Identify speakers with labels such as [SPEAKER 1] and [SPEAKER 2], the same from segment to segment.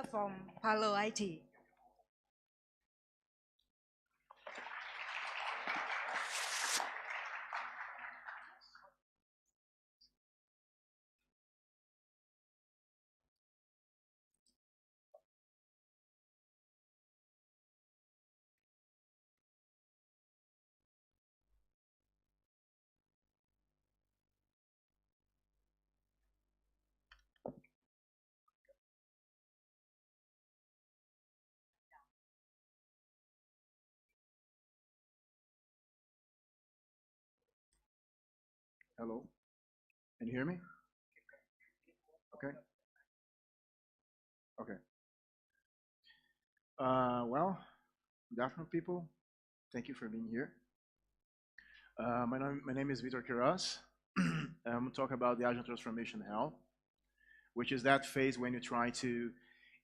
[SPEAKER 1] from Palo IT.
[SPEAKER 2] Hello, can you hear me? Okay, okay. Well, good afternoon, people. Thank you for being here. My name is Vitor Queiroz. I'm going to talk about the Agile Transformation Hell, which is that phase when you try to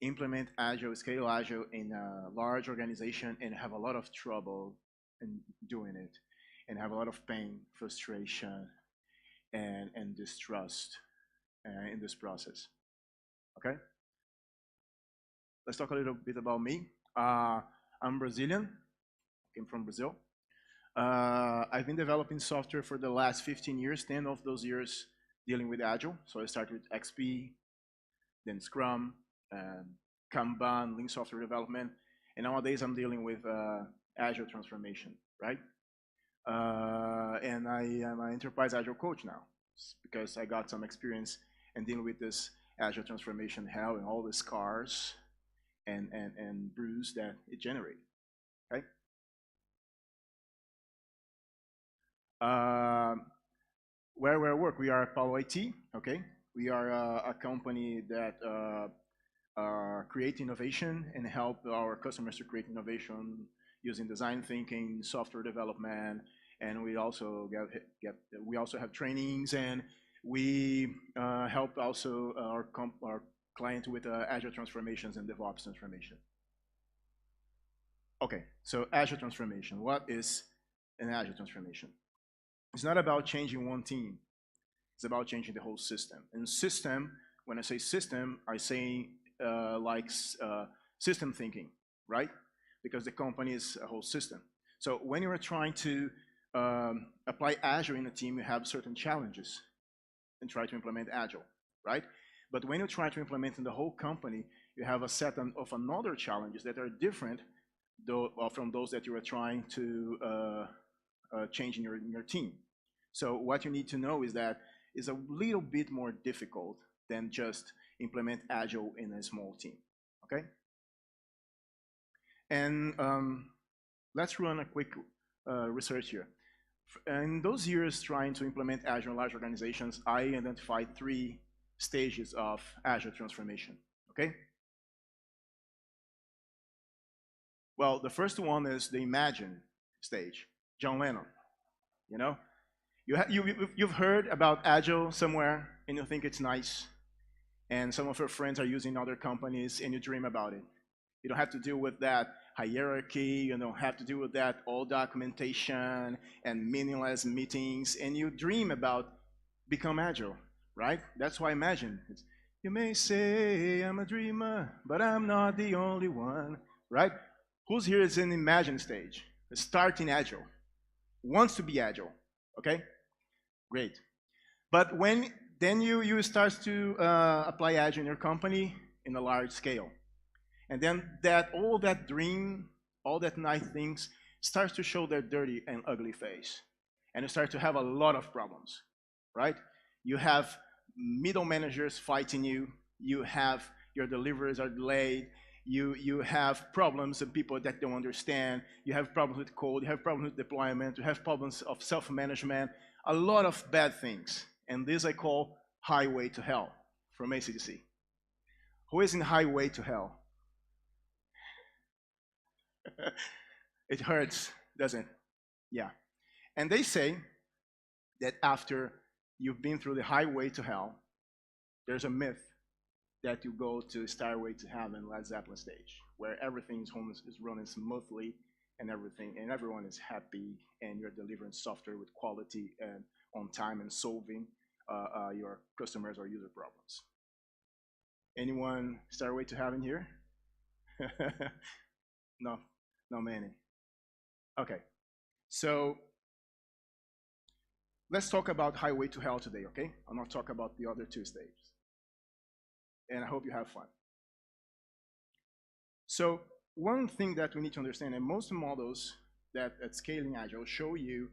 [SPEAKER 2] implement Agile, scale Agile in a large organization and have a lot of trouble in doing it, and have a lot of pain, frustration, and distrust in this process. Okay? Let's talk a little bit about me. I'm Brazilian, came from Brazil. I've been developing software for the last 15 years, 10 of those years dealing with Agile. So I started with XP, then Scrum, Kanban, Lean software development, and nowadays I'm dealing with Agile transformation, right? And I am an enterprise Agile coach now because I got some experience in dealing with this Agile transformation hell and all the scars and bruise that it generates, okay? Where we work, we are Palo IT, okay? We are a company that create innovation and help our customers to create innovation using design thinking, software development, and we also we also have trainings, and we help also our client with Agile transformations and DevOps transformation. Okay, so Agile transformation. What is an Agile transformation? It's not about changing one team. It's about changing the whole system. And system, when I say system, I say system thinking, right? Because the company is a whole system. So when you are trying to apply Agile in a team, you have certain challenges and try to implement Agile, right? But when you try to implement in the whole company, you have a set of another challenges that are different from those that you are trying to change in your team. So what you need to know is that it's a little bit more difficult than just implement Agile in a small team, okay? And let's run a quick research here. In those years trying to implement Agile in large organizations, I identified 3 stages of Agile transformation, okay? Well, the first one is the imagine stage, John Lennon, you know? You've heard about Agile somewhere and you think it's nice, and some of your friends are using other companies and you dream about it. You don't have to deal with that hierarchy, you don't have to deal with that all documentation and meaningless meetings, and you dream about become Agile, right? That's why imagine. You may say I'm a dreamer, but I'm not the only one, right? Who's here is in imagine stage, starting Agile, wants to be Agile, okay? Great. But when then you start to apply Agile in your company in a large scale. And then all that dream, all that nice things starts to show their dirty and ugly face. And you start to have a lot of problems, right? You have middle managers fighting you. You have your deliveries are delayed. You have problems and people that don't understand. You have problems with code. You have problems with deployment. You have problems of self-management. A lot of bad things. And this I call highway to hell from ACDC. Who is in highway to hell? It hurts, doesn't it? Yeah. And they say that after you've been through the highway to hell, there's a myth that you go to Stairway to Heaven, Led Zeppelin stage, where everything is running smoothly and everyone is happy, and you're delivering software with quality and on time and solving your customers or user problems. Anyone Stairway to Heaven here? No, not many. Okay, so let's talk about Highway to Hell today, okay? I'll not talk about the other two stages. And I hope you have fun. So one thing that we need to understand, and most models that at Scaling Agile show you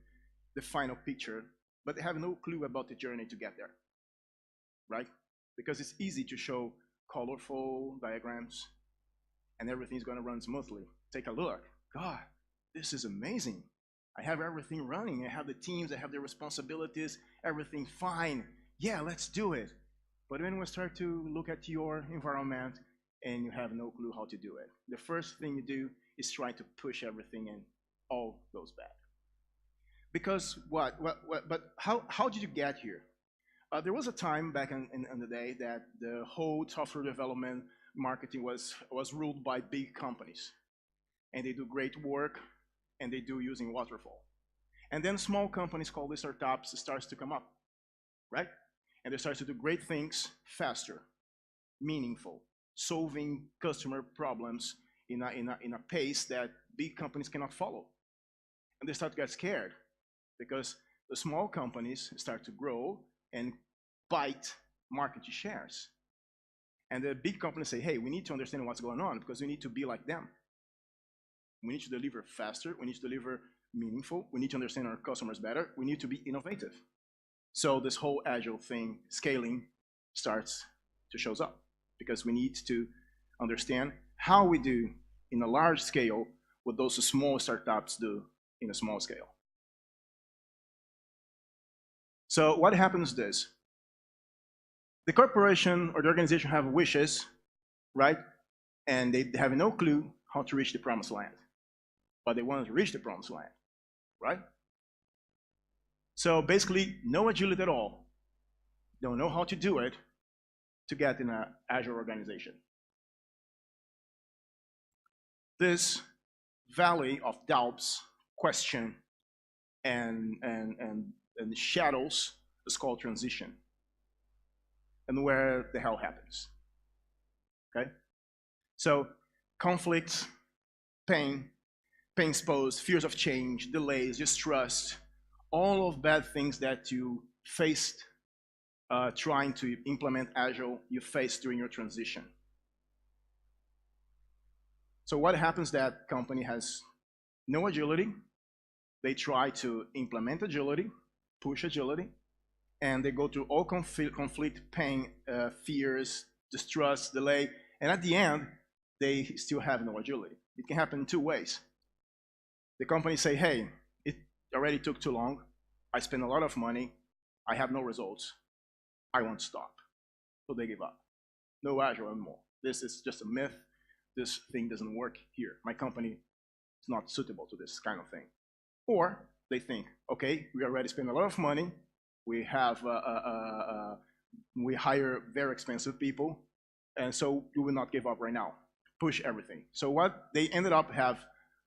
[SPEAKER 2] the final picture, but they have no clue about the journey to get there, right? Because it's easy to show colorful diagrams and everything's gonna run smoothly. Take a look. God, this is amazing. I have everything running. I have the teams, I have their responsibilities, everything fine. Yeah, let's do it. But when we start to look at your environment and you have no clue how to do it, the first thing you do is try to push everything and all goes bad. Because what but how did you get here? There was a time back in the day that the whole software development marketing was ruled by big companies. And they do great work, and they do using waterfall. And then small companies called the startups starts to come up, right? And they start to do great things faster, meaningful, solving customer problems in a pace that big companies cannot follow. And they start to get scared because the small companies start to grow and bite market shares. And the big companies say, hey, we need to understand what's going on because we need to be like them. We need to deliver faster, we need to deliver meaningful, we need to understand our customers better, we need to be innovative. So this whole Agile thing, scaling, starts to show up because we need to understand how we do in a large scale what those small startups do in a small scale. So what happens is this. The corporation or the organization have wishes, right? And they have no clue how to reach the promised land. But they want to reach the promised land, right? So basically, no agility at all. Don't know how to do it to get in an Agile organization. This valley of doubts, question, and shadows is called transition. And where the hell happens, okay? So conflict, pain exposed, fears of change, delays, distrust, all of bad things that you faced trying to implement Agile, you faced during your transition. So what happens that company has no agility, they try to implement agility, push agility, and they go through all conflict, pain, fears, distrust, delay, and at the end, they still have no agility. It can happen in two ways. The company say, hey, it already took too long, I spent a lot of money, I have no results, I want to stop. So they give up. No Agile anymore. This is just a myth, this thing doesn't work here. My company is not suitable to this kind of thing. Or they think, okay, we already spent a lot of money, we have we hire very expensive people, and so we will not give up right now. Push everything. So what they ended up have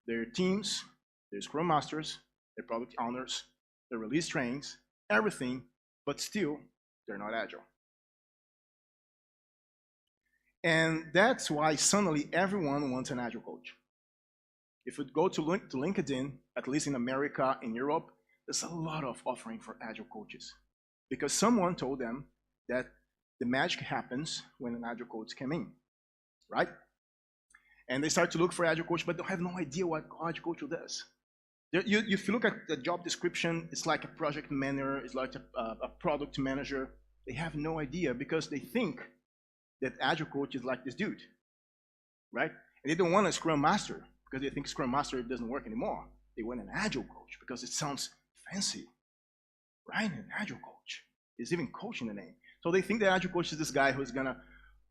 [SPEAKER 2] their teams, their scrum masters, their product owners, their release trains, everything, but still they're not agile. And that's why suddenly everyone wants an Agile coach. If you go to LinkedIn, at least in America, in Europe, there's a lot of offering for Agile coaches because someone told them that the magic happens when an Agile coach came in, right? And they start to look for Agile coach, but they have no idea what Agile coach does. If you look at the job description, it's like a project manager, it's like a product manager. They have no idea because they think that Agile coach is like this dude, right? And they don't want a Scrum Master because they think Scrum Master doesn't work anymore. They want an Agile coach because it sounds fancy, right? An Agile coach. There's even coach in the name. So they think that Agile coach is this guy who's gonna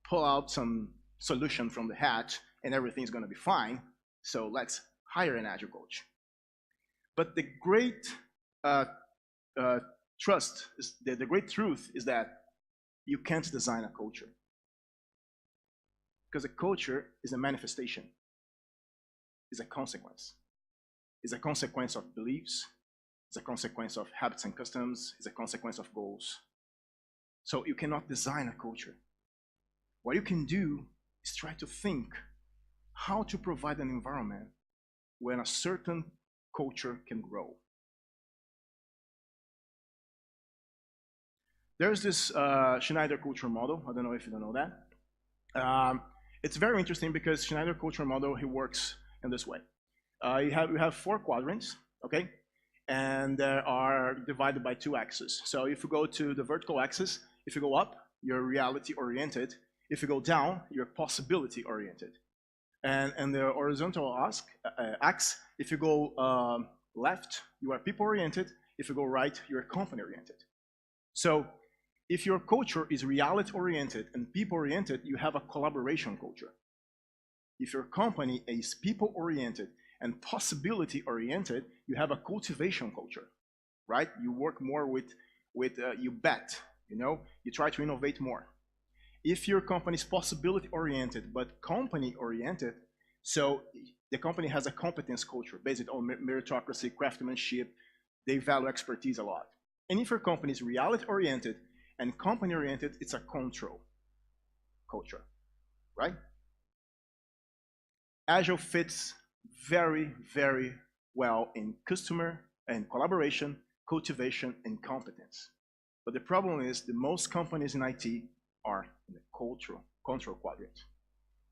[SPEAKER 2] pull out some solution from the hat and everything's gonna be fine. So let's hire an Agile coach. But the great trust, the great truth is that you can't design a culture. Because a culture is a manifestation, is a consequence. It's a consequence of beliefs, it's a consequence of habits and customs, it's a consequence of goals. So you cannot design a culture. what you can do is try to think how to provide an environment when a certain culture can grow. There's this Schneider culture model. I don't know if you don't know that. It's very interesting because Schneider culture model, he works in this way. You have 4 quadrants, okay? And they are divided by 2 axes. So if you go to the vertical axis, if you go up, you're reality-oriented. If you go down, you're possibility-oriented. And the horizontal axis, if you go left, you are people-oriented. If you go right, you're company-oriented. So if your culture is reality-oriented and people-oriented, you have a collaboration culture. If your company is people-oriented and possibility-oriented, you have a cultivation culture, right? You work more with you bet, you know? You try to innovate more. If your company is possibility-oriented but company-oriented, so the company has a competence culture based on meritocracy, craftsmanship, they value expertise a lot. And if your company is reality-oriented and company-oriented, it's a control culture, right? Agile fits very, very well in customer and collaboration, cultivation, and competence. But the problem is the most companies in IT are in the control quadrant.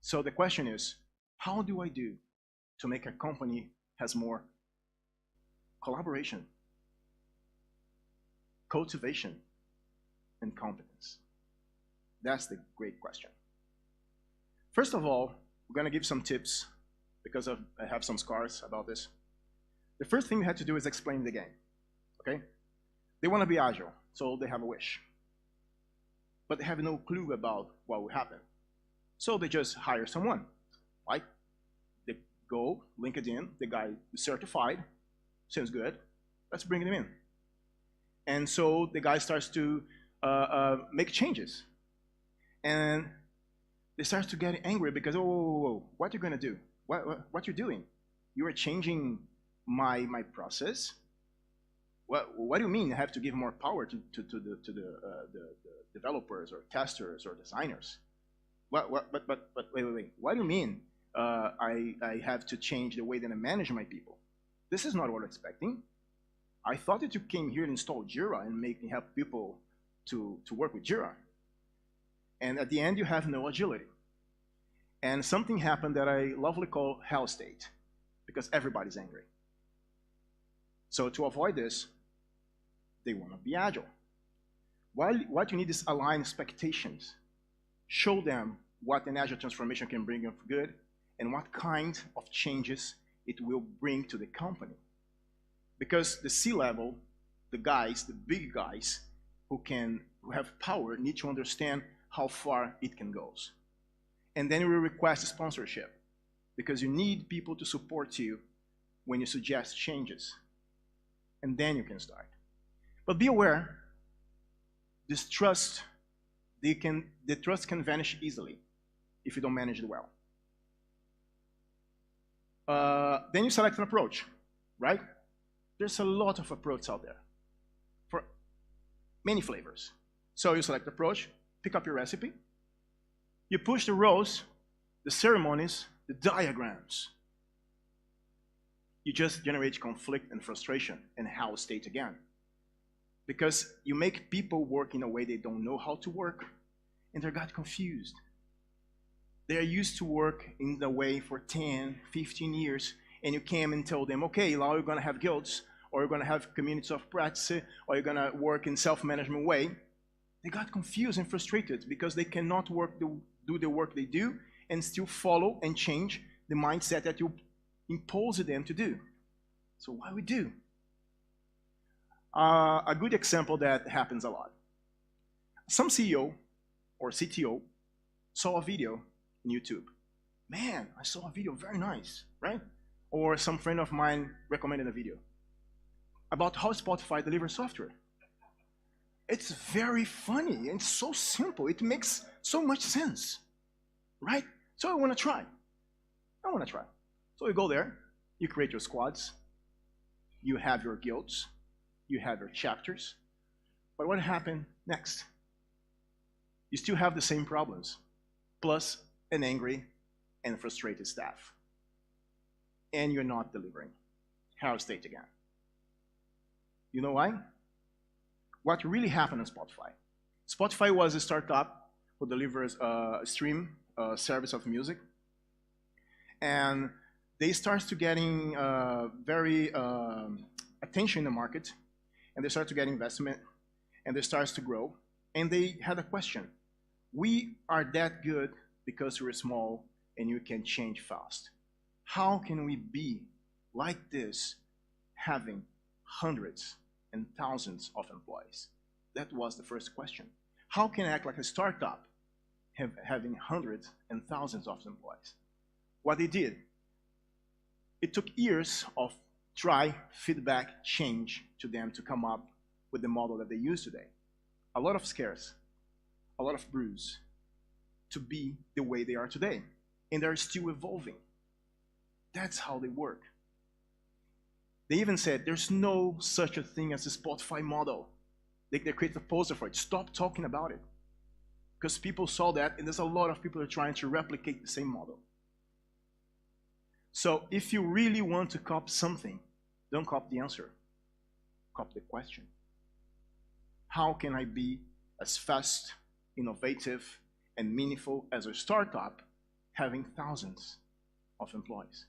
[SPEAKER 2] So the question is, how do I do to make a company has more collaboration, cultivation, and competence? That's the great question. First of all, we're going to give some tips because I have some scars about this. The first thing we had to do is explain the game, okay? They want to be agile, so they have a wish. But they have no clue about what will happen. So they just hire someone, right? They go, LinkedIn, the guy is certified, seems good, let's bring him in. And so the guy starts to make changes. And they start to get angry because, oh, what are you going to do? What you're doing? You are changing my process? What do you mean I have to give more power to the developers or testers or designers? But wait. What do you mean I have to change the way that I manage my people? This is not what I'm expecting. I thought that you came here to install Jira and help people to work with Jira. And at the end, you have no agility. And something happened that I lovely call hell state, because everybody's angry. So to avoid this, they want to be agile. What you need is align expectations. Show them what an agile transformation can bring of good and what kind of changes it will bring to the company. Because the C-level, the guys, the big guys who have power need to understand how far it can go. And then we request sponsorship because you need people to support you when you suggest changes. And then you can start. But be aware, this trust, the trust can vanish easily if you don't manage it well. Then you select an approach, right? There's a lot of approaches out there for many flavors. So you select approach, pick up your recipe, you push the rows, the ceremonies, the diagrams. You just generate conflict and frustration and hell state again. Because you make people work in a way they don't know how to work and they got confused. They're used to work in the way for 10, 15 years and you came and told them, okay, now you're gonna have guilds or you're gonna have communities of practice or you're gonna work in self-management way. They got confused and frustrated because they cannot do the work they do and still follow and change the mindset that you impose them to do. So what do we do? A good example that happens a lot. Some CEO or CTO saw a video on YouTube. Man, I saw a video, very nice, right? Or some friend of mine recommended a video about how Spotify delivers software. It's very funny and so simple. It makes so much sense, right? So I want to try. So you go there, you create your squads, you have your guilds, you have your chapters. But what happened next? You still have the same problems. plus an angry and frustrated staff. And you're not delivering. Hell state again. You know why? What really happened on Spotify? Spotify was a startup who delivers a stream service of music. And they start to getting very attention in the market, and they start to get investment, and they start to grow. And they had a question. We are that good because we're small and you can change fast. How can we be like this, having hundreds and thousands of employees? That was the first question. How can I act like a startup having hundreds and thousands of employees? What they did, it took years of try, feedback, change to them to come up with the model that they use today. A lot of scares, a lot of bruise to be the way they are today. And they're still evolving. That's how they work. They even said there's no such a thing as a Spotify model. They created a poster for it. Stop talking about it. Because people saw that, and there's a lot of people that are trying to replicate the same model. So if you really want to copy something, don't copy the answer. Copy the question. How can I be as fast, innovative, and meaningful as a startup having thousands of employees?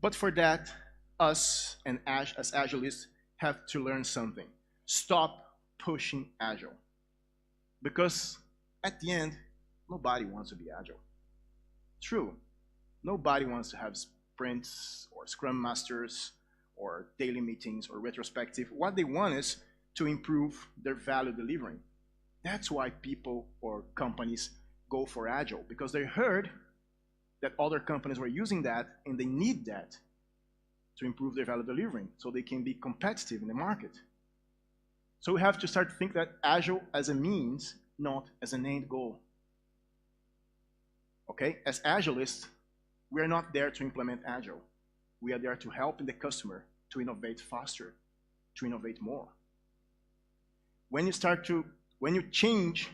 [SPEAKER 2] But for that, us and as Agilists have to learn something. Stop pushing Agile. Because at the end, nobody wants to be Agile. True, nobody wants to have sprints or Scrum Masters or daily meetings or retrospective. What they want is to improve their value delivering. That's why people or companies go for Agile, because they heard that other companies were using that and they need that to improve their value delivering so they can be competitive in the market. So we have to start to think that Agile as a means, not as an end goal. Okay, as Agilists, we are not there to implement Agile. We are there to help the customer to innovate faster, to innovate more. When you change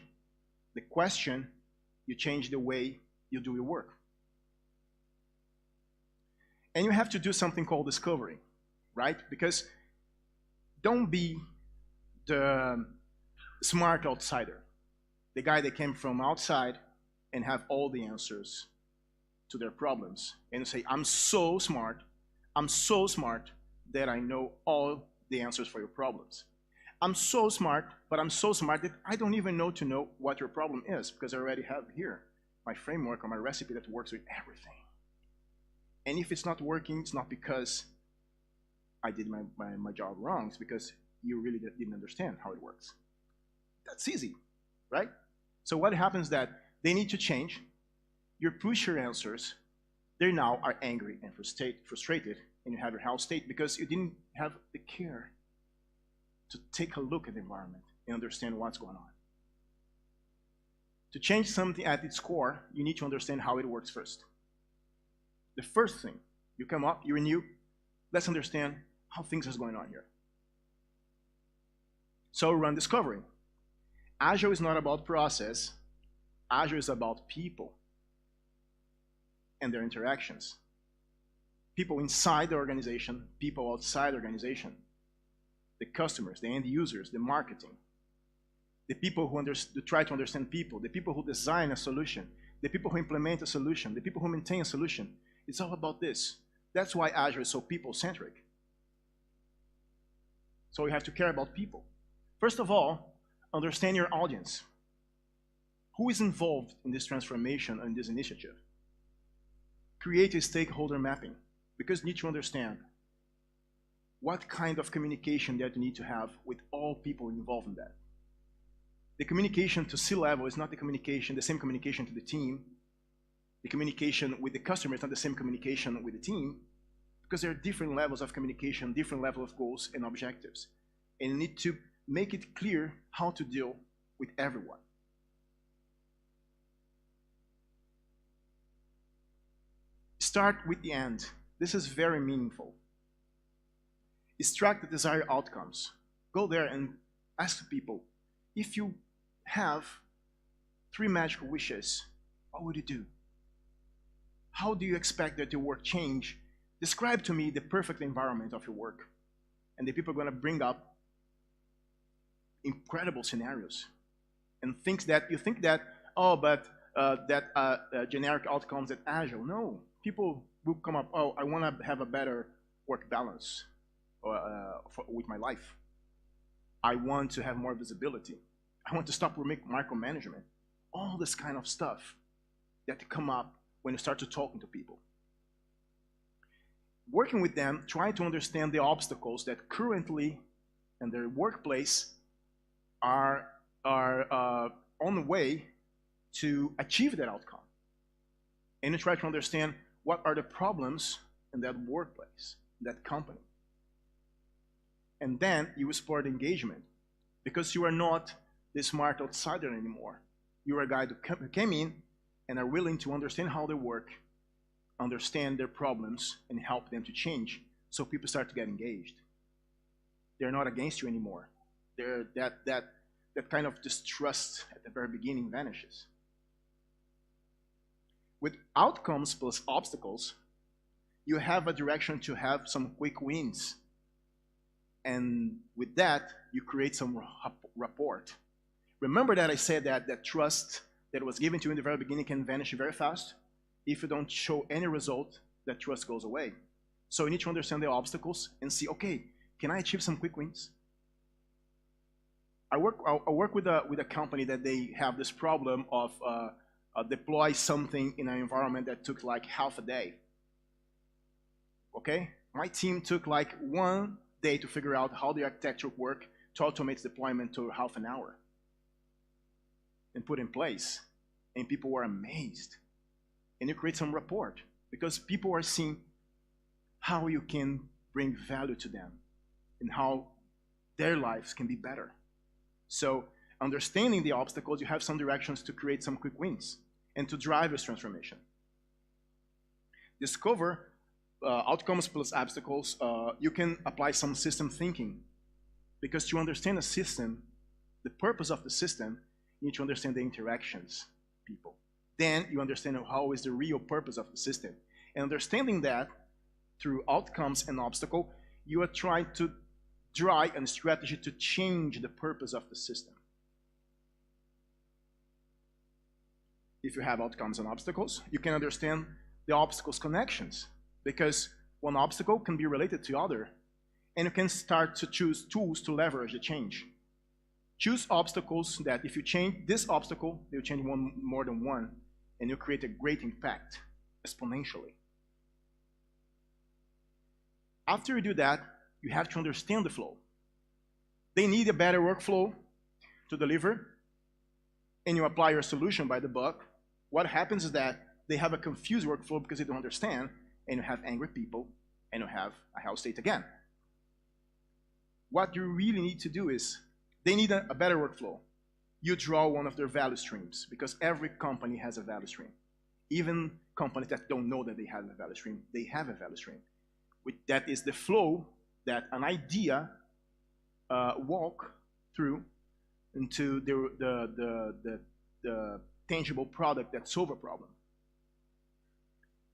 [SPEAKER 2] the question, you change the way you do your work. And you have to do something called discovery, right? Because don't be the smart outsider, the guy that came from outside and have all the answers to their problems. And say, I'm so smart that I know all the answers for your problems. I'm so smart, but I'm so smart that I don't even know what your problem is, because I already have here my framework or my recipe that works with everything. And if it's not working, it's not because I did my job wrong, it's because you really didn't understand how it works. That's easy, right? So what happens is that they need to change. You push your answers, they now are angry and frustrated, and you have your house state because you didn't have the care to take a look at the environment and understand what's going on. To change something at its core, you need to understand how it works first. The first thing, you come up, you renew, let's understand how things are going on here. So run discovery. Agile is not about process. Agile is about people and their interactions. People inside the organization, people outside the organization, the customers, the end users, the marketing, the people who try to understand people, the people who design a solution, the people who implement a solution, the people who maintain a solution. It's all about this. That's why Agile is so people-centric. So you have to care about people. First of all, understand your audience. Who is involved in this transformation and this initiative? Create a stakeholder mapping, because you need to understand what kind of communication that you need to have with all people involved in that. The communication to C-level is not the same communication to the team. The communication with the customer is not the same communication with the team, because there are different levels of communication, different levels of goals and objectives. And you need to make it clear how to deal with everyone. Start with the end. This is very meaningful. Extract the desired outcomes. Go there and ask people, if you have 3 magical wishes, what would you do? How do you expect that your work change? Describe to me the perfect environment of your work. And the people are going to bring up incredible scenarios. And you think that, oh, but generic outcomes at Agile. No, people will come up, oh, I want to have a better work balance with my life. I want to have more visibility. I want to stop micromanagement. All this kind of stuff that come up when you start to talking to people. Working with them, trying to understand the obstacles that currently in their workplace are on the way to achieve that outcome. And you try to understand what are the problems in that workplace, that company. And then you explore the engagement, because you are not the smart outsider anymore. You are a guy who came in and are willing to understand how they work, understand their problems, and help them to change, so people start to get engaged. They're not against you anymore. That kind of distrust at the very beginning vanishes. With outcomes plus obstacles, you have a direction to have some quick wins. And with that, you create some rapport. Remember that I said that trust that was given to you in the very beginning can vanish very fast. If you don't show any result, that trust goes away. So you need to understand the obstacles and see, okay, can I achieve some quick wins? I work with a company that they have this problem of deploy something in an environment that took like half a day. Okay? My team took like 1 day to figure out how the architecture work to automate deployment to half an hour and put in place. And people were amazed. And you create some rapport, because people are seeing how you can bring value to them and how their lives can be better. So understanding the obstacles, you have some directions to create some quick wins and to drive this transformation. Discover outcomes plus obstacles. You can apply some system thinking, because to understand a system, the purpose of the system, you need to understand the interactions, people. Then you understand how is the real purpose of the system. And understanding that through outcomes and obstacle, you are trying to drive a strategy to change the purpose of the system. If you have outcomes and obstacles, you can understand the obstacles connections, because one obstacle can be related to other, and you can start to choose tools to leverage the change. Choose obstacles that if you change this obstacle, they'll change one more than one, and you create a great impact exponentially. After you do that, you have to understand the flow. They need a better workflow to deliver, and you apply your solution by the book. What happens is that they have a confused workflow because they don't understand, and you have angry people, and you have a hell state again. What you really need to do is, they need a better workflow. You draw one of their value streams, because every company has a value stream. Even companies that don't know that they have a value stream, they have a value stream. That is the flow that an idea walk through into the tangible product that solves a problem.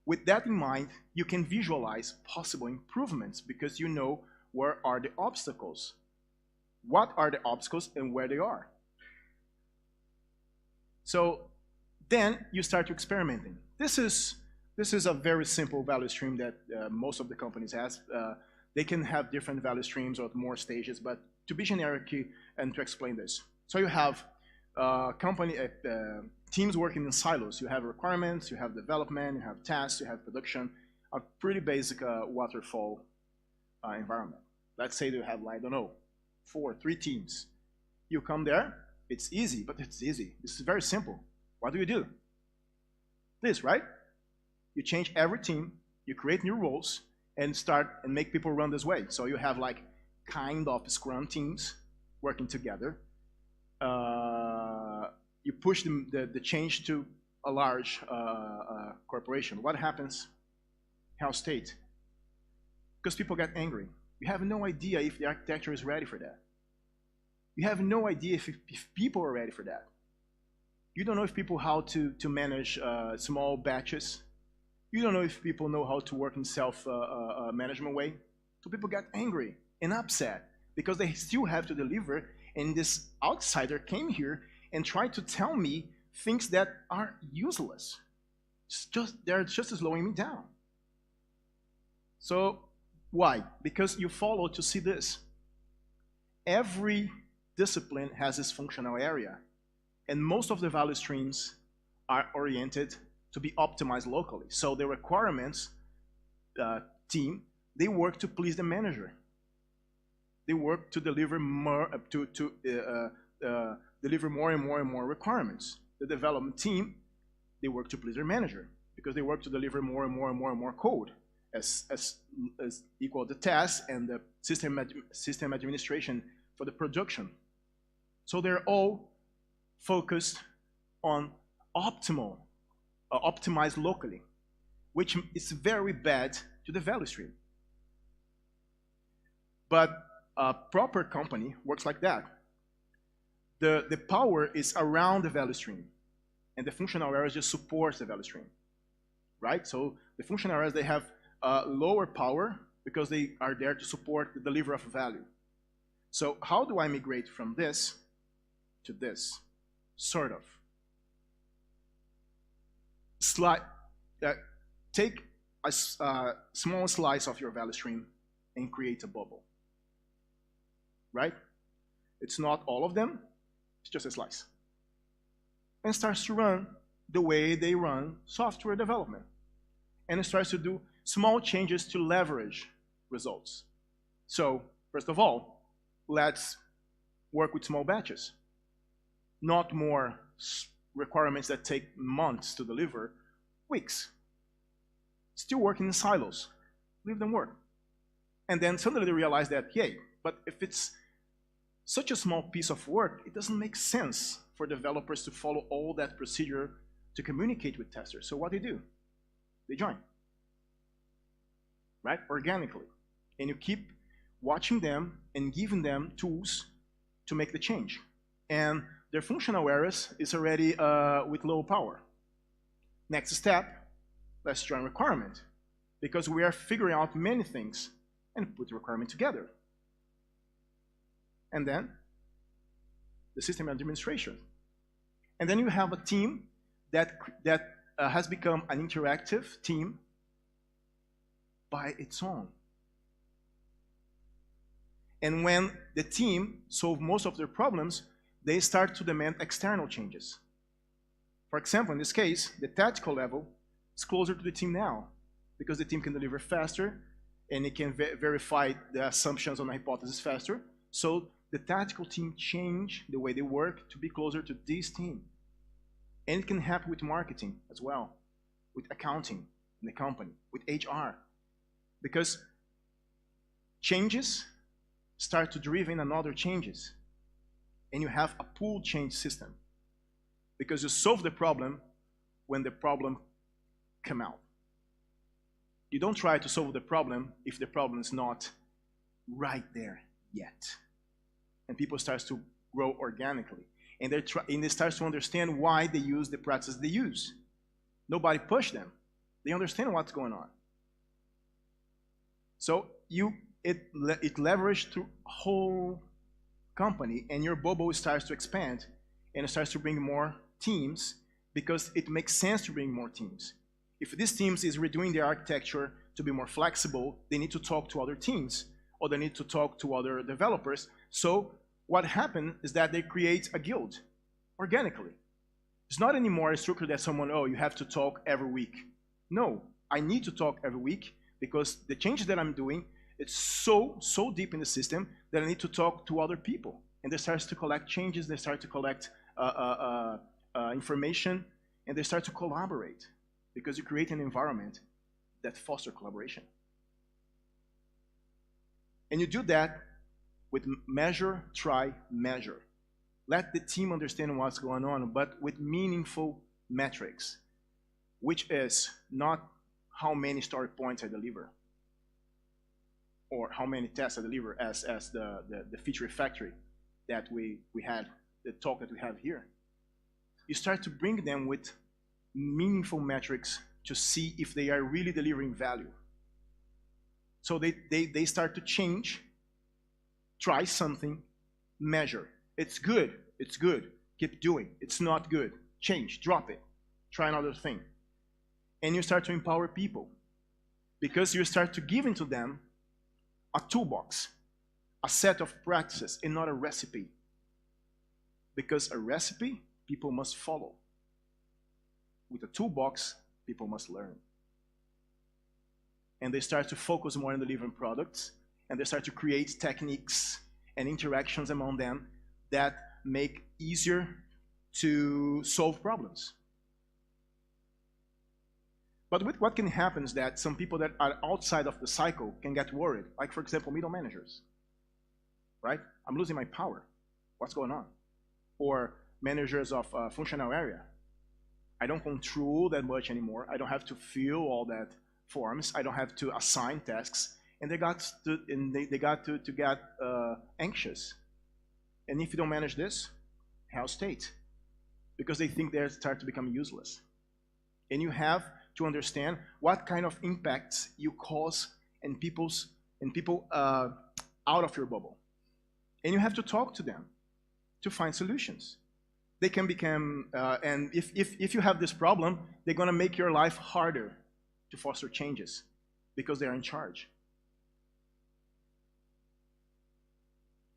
[SPEAKER 2] With that in mind, you can visualize possible improvements, because you know where are the obstacles. What are the obstacles and where they are. So then you start experimenting. This is a very simple value stream that most of the companies has. They can have different value streams or more stages, but to be generic and to explain this. So you have teams working in silos. You have requirements, you have development, you have tasks, you have production, a pretty basic waterfall environment. Let's say you have, I don't know, 3 teams. You come there, it's easy, but it's easy. This is very simple. What do? This, right? You change every team, you create new roles, and start and make people run this way. So you have like kind of scrum teams working together. You push the change to a large corporation. What happens? Hell state. Because people get angry. You have no idea if the architecture is ready for that. You have no idea if people are ready for that. You don't know if people how to manage small batches. You don't know if people know how to work in self-management way. So people get angry and upset because they still have to deliver, and this outsider came here and tried to tell me things that are useless. They're just slowing me down. So why? Because you follow to see this. Every discipline has its functional area, and most of the value streams are oriented to be optimized locally. So the requirements team, they work to please the manager. They work to deliver more, deliver more and more and more requirements. The development team, they work to please their manager because they work to deliver more and more and more and more code as equal the tasks and the system administration for the production. So they're all focused on optimize locally, which is very bad to the value stream. But a proper company works like that. The power is around the value stream, and the functional areas just supports the value stream, right? So the functional areas, they have lower power because they are there to support the delivery of value. So how do I migrate from this to this? Sort of. Take a small slice of your value stream and create a bubble, right? It's not all of them, it's just a slice. And starts to run the way they run software development. And it starts to do small changes to leverage results. So, first of all, let's work with small batches. Not more requirements that take months to deliver, weeks. Still working in silos. Leave them work. And then suddenly they realize that, yay, but if it's such a small piece of work, it doesn't make sense for developers to follow all that procedure to communicate with testers. So what do? They join, right? Organically. And you keep watching them and giving them tools to make the change. And their functional areas is already with low power. Next step, let's join requirement. Because we are figuring out many things and put the requirement together. And then the system administration. And then you have a team that has become an interactive team by its own. And when the team solves most of their problems, they start to demand external changes. For example, in this case, the tactical level is closer to the team now because the team can deliver faster and it can verify the assumptions on the hypothesis faster. So the tactical team change the way they work to be closer to this team. And it can happen with marketing as well, with accounting in the company, with HR. Because changes start to drive in another changes. And you have a pool change system. Because you solve the problem when the problem come out. You don't try to solve the problem if the problem is not right there yet. And people start to grow organically. And they start to understand why they use the practices they use. Nobody pushed them. They understand what's going on. So it leveraged through whole company, and your bubble starts to expand, and it starts to bring more teams because it makes sense to bring more teams. If these teams is redoing their architecture to be more flexible, they need to talk to other teams, or they need to talk to other developers. So what happened is that they create a guild organically. It's not anymore a structure that someone, oh, you have to talk every week. No, I need to talk every week because the changes that I'm doing, it's so deep in the system that I need to talk to other people. And they start to collect changes, they start to collect information, and they start to collaborate because you create an environment that fosters collaboration. And you do that with measure, try, measure. Let the team understand what's going on, but with meaningful metrics, which is not how many story points I deliver, or how many tests I deliver as the feature factory that we had, the talk that we have here. you start to bring them with meaningful metrics to see if they are really delivering value. So they start to change, try something, measure. It's good, keep doing. It's not good, change, drop it, try another thing. And you start to empower people because you start to give into them a toolbox, a set of practices, and not a recipe. Because a recipe, people must follow. With a toolbox, people must learn. And they start to focus more on delivering products, and they start to create techniques and interactions among them that make easier to solve problems. But with what can happen is that some people that are outside of the cycle can get worried. Like, for example, middle managers. Right? I'm losing my power. What's going on? Or managers of functional area. I don't control that much anymore. I don't have to fill all that forms. I don't have to assign tasks. And they got to get anxious. And if you don't manage this, hell state. Because they think they start to become useless. And you have to understand what kind of impacts you cause in people out of your bubble. And you have to talk to them to find solutions. They can become, and if you have this problem, they're going to make your life harder to foster changes because they're in charge.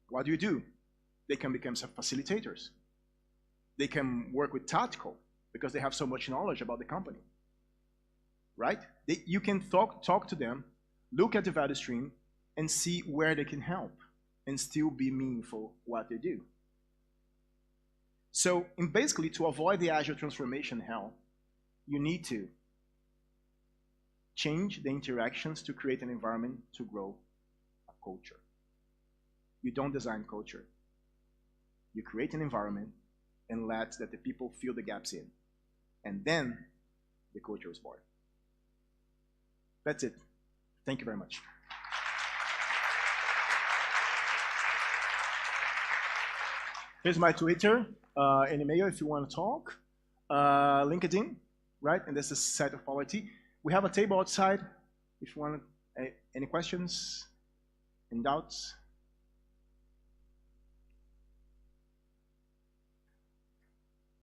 [SPEAKER 2] What do? They can become facilitators. They can work with tactical because they have so much knowledge about the company. Right? You can talk to them, look at the value stream, and see where they can help and still be meaningful what they do. So, basically, to avoid the agile transformation hell, you need to change the interactions to create an environment to grow a culture. You don't design culture. You create an environment and let that the people fill the gaps in. And then the culture is born. That's it. Thank you very much. Here's my Twitter and email if you want to talk. LinkedIn, right? And this is site of quality. We have a table outside if you want any questions and doubts.